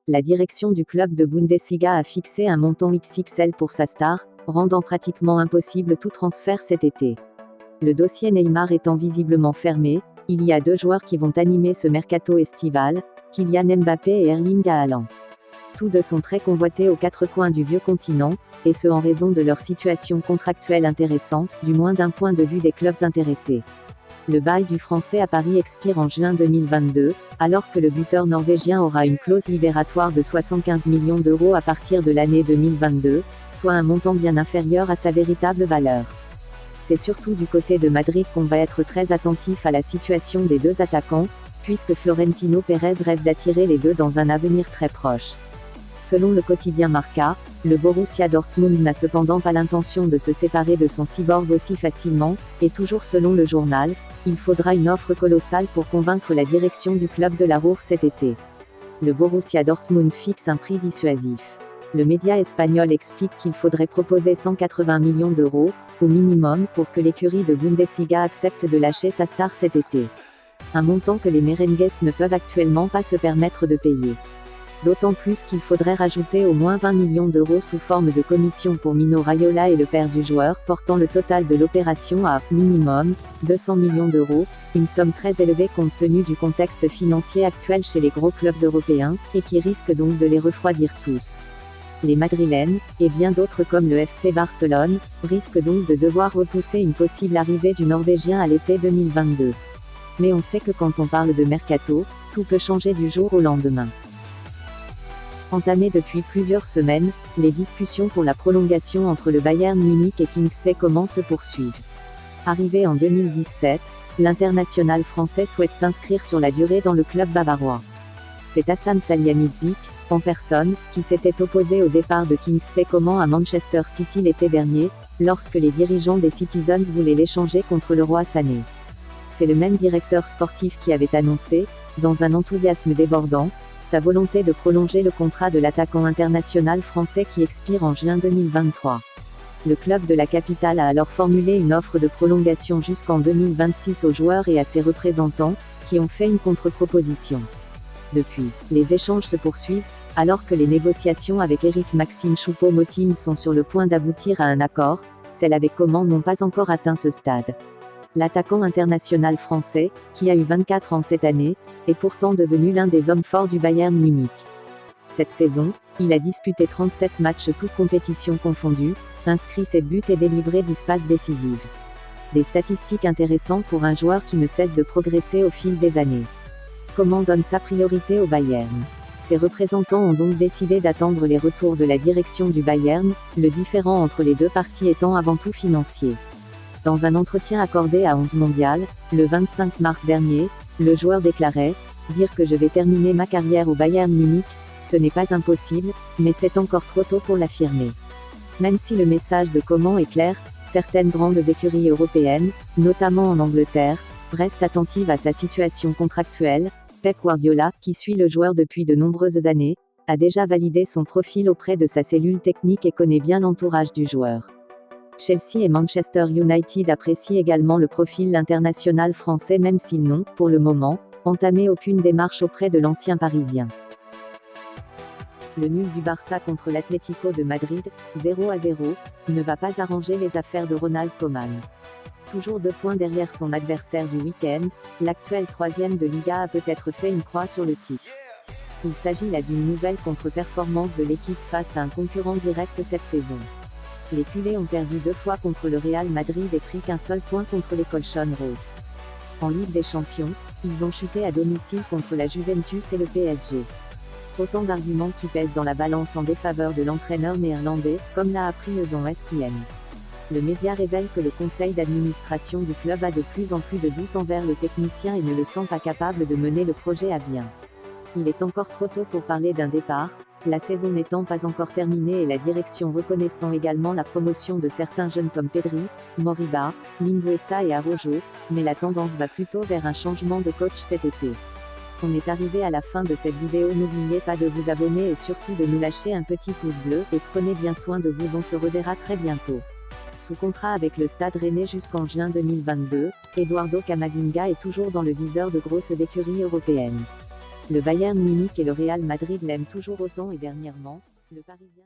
La direction du club de Bundesliga a fixé un montant XXL pour sa star, rendant pratiquement impossible tout transfert cet été. Le dossier Neymar étant visiblement fermé, il y a deux joueurs qui vont animer ce mercato estival, Kylian Mbappé et Erling Haaland. Tous deux sont très convoités aux quatre coins du vieux continent, et ce en raison de leur situation contractuelle intéressante, du moins d'un point de vue des clubs intéressés. Le bail du Français à Paris expire en juin 2022, alors que le buteur norvégien aura une clause libératoire de 75 millions d'euros à partir de l'année 2022, soit un montant bien inférieur à sa véritable valeur. C'est surtout du côté de Madrid qu'on va être très attentif à la situation des deux attaquants, puisque Florentino Pérez rêve d'attirer les deux dans un avenir très proche. Selon le quotidien Marca, le Borussia Dortmund n'a cependant pas l'intention de se séparer de son cyborg aussi facilement, et toujours selon le journal, il faudra une offre colossale pour convaincre la direction du club de la Ruhr cet été. Le Borussia Dortmund fixe un prix dissuasif. Le média espagnol explique qu'il faudrait proposer 180 millions d'euros, au minimum, pour que l'écurie de Bundesliga accepte de lâcher sa star cet été. Un montant que les Merengues ne peuvent actuellement pas se permettre de payer. D'autant plus qu'il faudrait rajouter au moins 20 millions d'euros sous forme de commission pour Mino Raiola et le père du joueur, portant le total de l'opération à, minimum, 200 millions d'euros, une somme très élevée compte tenu du contexte financier actuel chez les gros clubs européens, et qui risque donc de les refroidir tous. Les Madrilènes, et bien d'autres comme le FC Barcelone, risquent donc de devoir repousser une possible arrivée du Norvégien à l'été 2022. Mais on sait que quand on parle de mercato, tout peut changer du jour au lendemain. Entamées depuis plusieurs semaines, les discussions pour la prolongation entre le Bayern Munich et Kingsley Coman se poursuivent. Arrivé en 2017, l'international français souhaite s'inscrire sur la durée dans le club bavarois. C'est Hassan Salihamidzic, en personne, qui s'était opposé au départ de Kingsley Coman à Manchester City l'été dernier, lorsque les dirigeants des Citizens voulaient l'échanger contre le Roi Sané. C'est le même directeur sportif qui avait annoncé, dans un enthousiasme débordant, sa volonté de prolonger le contrat de l'attaquant international français qui expire en juin 2023. Le club de la capitale a alors formulé une offre de prolongation jusqu'en 2026 aux joueurs et à ses représentants, qui ont fait une contre-proposition. Depuis, les échanges se poursuivent, alors que les négociations avec Éric Maxime Choupo-Moting sont sur le point d'aboutir à un accord, celles avec Coman n'ont pas encore atteint ce stade. L'attaquant international français, qui a eu 24 ans cette année, est pourtant devenu l'un des hommes forts du Bayern Munich. Cette saison, il a disputé 37 matchs toutes compétitions confondues, inscrit 7 buts et délivré 10 passes décisives. Des statistiques intéressantes pour un joueur qui ne cesse de progresser au fil des années. Coman donne sa priorité au Bayern. Ses représentants ont donc décidé d'attendre les retours de la direction du Bayern, le différend entre les deux parties étant avant tout financier. Dans un entretien accordé à 11 Mondial, le 25 mars dernier, le joueur déclarait « Dire que je vais terminer ma carrière au Bayern Munich, ce n'est pas impossible, mais c'est encore trop tôt pour l'affirmer. » Même si le message de Coman est clair, certaines grandes écuries européennes, notamment en Angleterre, restent attentives à sa situation contractuelle. Pep Guardiola, qui suit le joueur depuis de nombreuses années, a déjà validé son profil auprès de sa cellule technique et connaît bien l'entourage du joueur. Chelsea et Manchester United apprécient également le profil international français même s'ils n'ont, pour le moment, entamé aucune démarche auprès de l'ancien parisien. Le nul du Barça contre l'Atlético de Madrid, 0-0, ne va pas arranger les affaires de Ronald Koeman. Toujours 2 points derrière son adversaire du week-end, l'actuel 3e de Liga a peut-être fait une croix sur le titre. Il s'agit là d'une nouvelle contre-performance de l'équipe face à un concurrent direct cette saison. Les culés ont perdu 2 fois contre le Real Madrid et pris qu'un seul point contre les Colchoneros. En Ligue des Champions, ils ont chuté à domicile contre la Juventus et le PSG. Autant d'arguments qui pèsent dans la balance en défaveur de l'entraîneur néerlandais, comme l'a appris ESPN. Le média révèle que le conseil d'administration du club a de plus en plus de doutes envers le technicien et ne le sent pas capable de mener le projet à bien. Il est encore trop tôt pour parler d'un départ, la saison n'étant pas encore terminée et la direction reconnaissant également la promotion de certains jeunes comme Pedri, Moriba, Mingueza et Araujo, mais la tendance va plutôt vers un changement de coach cet été. On est arrivé à la fin de cette vidéo, n'oubliez pas de vous abonner et surtout de nous lâcher un petit pouce bleu, et prenez bien soin de vous, on se reverra très bientôt. Sous contrat avec le Stade Rennais jusqu'en juin 2022, Eduardo Camavinga est toujours dans le viseur de grosses écuries européennes. Le Bayern Munich et le Real Madrid l'aiment toujours autant et dernièrement, le Parisien